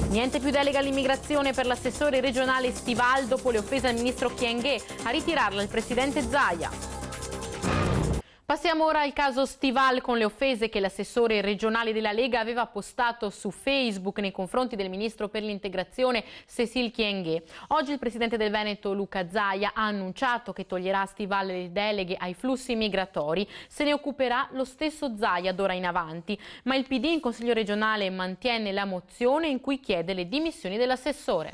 Niente più delega all'immigrazione per l'assessore regionale Stival dopo le offese al ministro Kyenge. A ritirarla il presidente Zaia. Passiamo ora al caso Stival con le offese che l'assessore regionale della Lega aveva postato su Facebook nei confronti del ministro per l'integrazione Cécile Kyenge. Oggi il presidente del Veneto Luca Zaia ha annunciato che toglierà a Stival le deleghe ai flussi migratori. Se ne occuperà lo stesso Zaia d'ora in avanti, ma il PD in Consiglio regionale mantiene la mozione in cui chiede le dimissioni dell'assessore.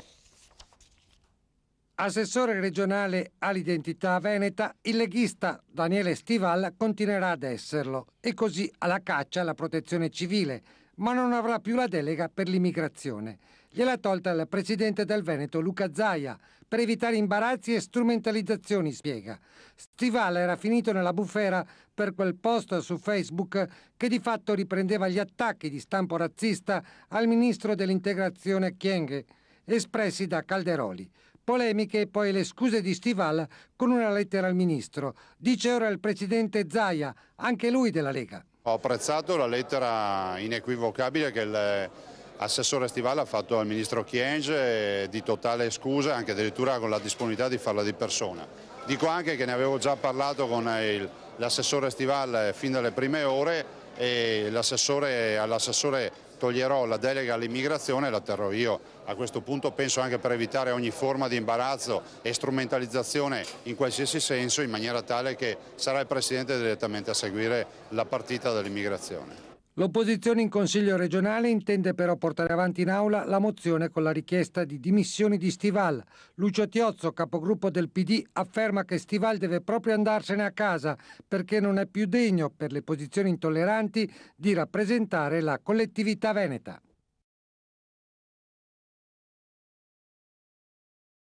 Assessore regionale all'identità veneta, il leghista Daniele Stival continuerà ad esserlo e così alla caccia alla protezione civile, ma non avrà più la delega per l'immigrazione. Gliel'ha tolta il presidente del Veneto Luca Zaia per evitare imbarazzi e strumentalizzazioni, spiega. Stival era finito nella bufera per quel post su Facebook che di fatto riprendeva gli attacchi di stampo razzista al ministro dell'integrazione Kyenge, espressi da Calderoli. Polemiche e poi le scuse di Stival con una lettera al ministro. Dice ora il presidente Zaia, anche lui della Lega. Ho apprezzato la lettera inequivocabile che l'assessore Stival ha fatto al ministro Kyenge di totale scusa, anche addirittura con la disponibilità di farla di persona. Dico anche che ne avevo già parlato con l'assessore Stival fin dalle prime ore e all'assessore toglierò la delega all'immigrazione e la terrò io. A questo punto penso anche per evitare ogni forma di imbarazzo e strumentalizzazione in qualsiasi senso, in maniera tale che sarà il Presidente direttamente a seguire la partita dell'immigrazione. L'opposizione in Consiglio regionale intende però portare avanti in aula la mozione con la richiesta di dimissioni di Stival. Lucio Tiozzo, capogruppo del PD, afferma che Stival deve proprio andarsene a casa perché non è più degno, per le posizioni intolleranti, di rappresentare la collettività veneta.